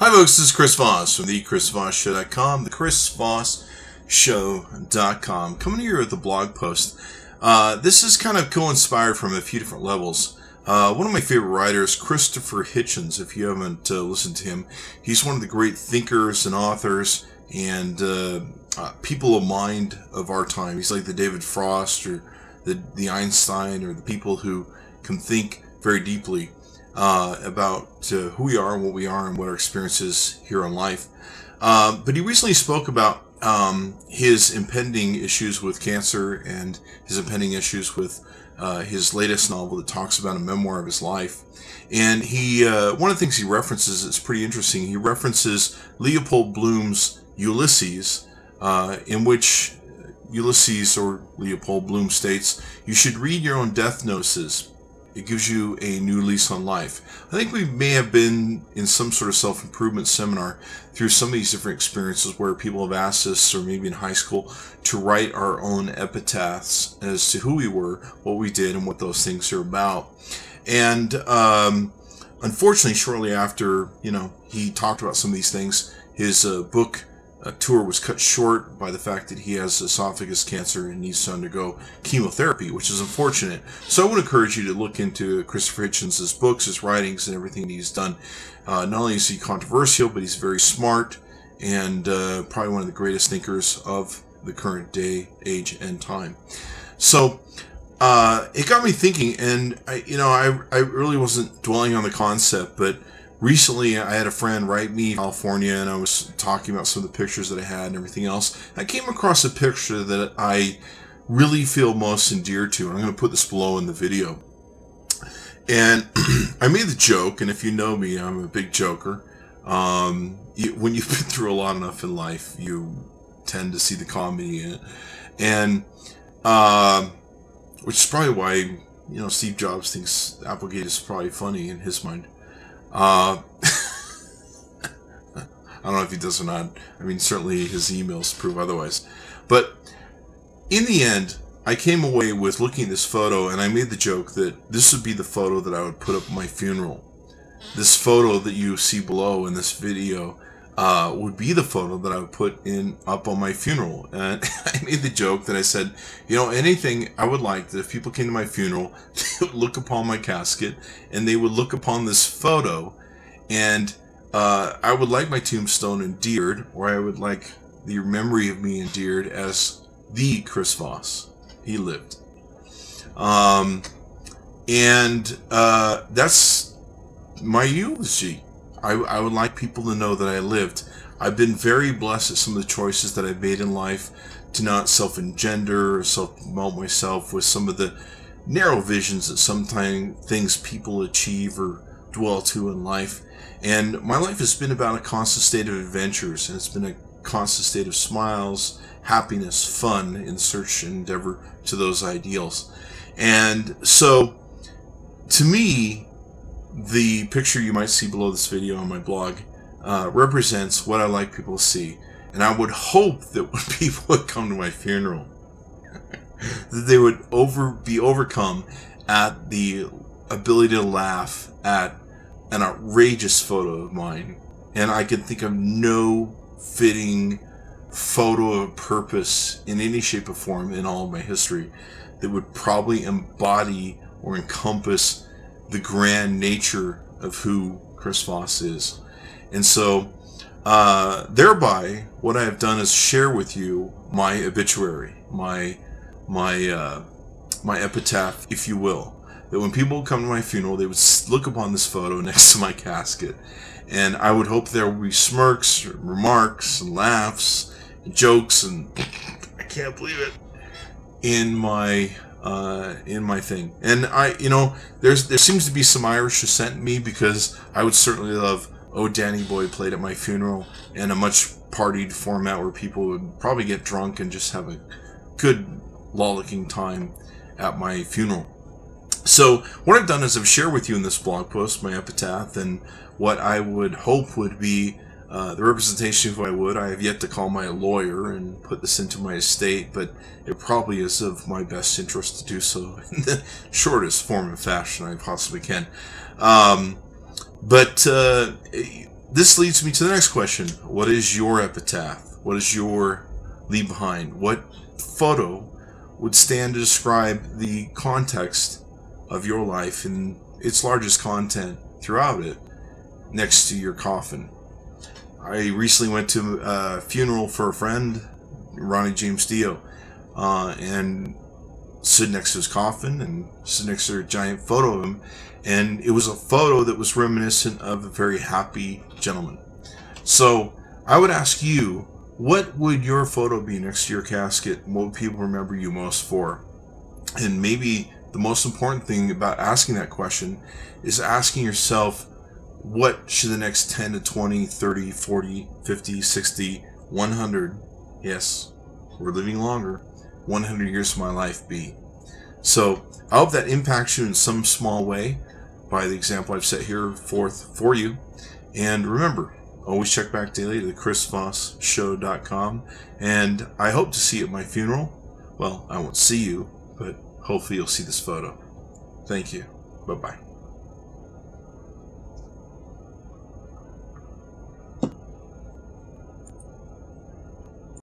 Hi folks, this is Chris Voss from the chrisvossshow.com, the chrisvossshow.com, coming here with a blog post. This is kind of co-inspired from a few different levels. One of my favorite writers, Christopher Hitchens, if you haven't listened to him, he's one of the great thinkers and authors and people of mind of our time. He's like the David Frost or the Einstein, or the people who can think very deeply about who we are and what we are and what our experience is here in life. But he recently spoke about his impending issues with cancer and his impending issues with his latest novel that talks about a memoir of his life. And he one of the things he references is pretty interesting. He references Leopold Bloom's Ulysses, in which Ulysses, or Leopold Bloom, states, "You should read your own death notices. It gives you a new lease on life." I think we may have been in some sort of self-improvement seminar through some of these different experiences where people have asked us, or maybe in high school, to write our own epitaphs as to who we were, what we did, and what those things are about. And unfortunately, shortly after, he talked about some of these things, his book tour was cut short by the fact that he has esophagus cancer and needs to undergo chemotherapy, which is unfortunate. So I would encourage you to look into Christopher Hitchens' books, his writings, and everything he's done. Not only is he controversial, but he's very smart and probably one of the greatest thinkers of the current day, age, and time. So it got me thinking, and I really wasn't dwelling on the concept, but recently, I had a friend write me from California, and I was talking about some of the pictures that I had and everything else. I came across a picture that I really feel most endeared to, and I'm going to put this below in the video. And I made the joke, and if you know me, I'm a big joker. When you've been through a lot enough in life, you tend to see the comedy in it. And which is probably why, Steve Jobs thinks Applegate is probably funny in his mind. I don't know if he does or not. I mean, certainly his emails prove otherwise. But in the end, I came away with looking at this photo, and I made the joke that this would be the photo that I would put up at my funeral. This photo that you see below in this video would be the photo that I would put up on my funeral. And I made the joke that I said, anything I would like that if people came to my funeral, they would look upon my casket and they would look upon this photo, and I would like my tombstone endeared, or I would like the memory of me endeared as the Chris Voss. He lived. That's my eulogy. I would like people to know that I lived. I've been very blessed at some of the choices that I've made in life to not self-engender or self-promote myself with some of the narrow visions that sometimes things people achieve or dwell to in life. And my life has been about a constant state of adventures, and it's been a constant state of smiles, happiness, fun, in search and endeavor to those ideals. And so, to me, the picture you might see below this video on my blog represents what I like people to see. And I would hope that when people would come to my funeral, that they would be overcome at the ability to laugh at an outrageous photo of mine. And I can think of no fitting photo of purpose in any shape or form in all of my history that would probably embody or encompass the grand nature of who Chris Voss is. And so, thereby, what I have done is share with you my obituary, my epitaph, if you will. That when people come to my funeral, they would look upon this photo next to my casket, and I would hope there would be smirks, or remarks, and laughs, and jokes, and I can't believe it, in my thing. And there seems to be some Irish descent in me, because I would certainly love "Oh Danny Boy" played at my funeral, and a much partied format where people would probably get drunk and just have a good lollicking time at my funeral. So what I've done is I've shared with you in this blog post my epitaph, and what I would hope would be the representation of who I would. I have yet to call my lawyer and put this into my estate, but it probably is of my best interest to do so in the shortest form and fashion I possibly can. But this leads me to the next question. What is your epitaph? What is your leave behind? What photo would stand to describe the context of your life and its largest content throughout it next to your coffin? I recently went to a funeral for a friend, Ronnie James Dio, and stood next to his coffin and stood next to a giant photo of him, and it was a photo that was reminiscent of a very happy gentleman. So I would ask you, what would your photo be next to your casket? What would people remember you most for? And maybe the most important thing about asking that question is asking yourself, what should the next 10 to 20, 30, 40, 50, 60, 100, yes, we're living longer, 100 years of my life be? So I hope that impacts you in some small way by the example I've set here forth for you. And remember, always check back daily to the chrisvossshow.com. And I hope to see you at my funeral. Well, I won't see you, but hopefully you'll see this photo. Thank you. Bye-bye.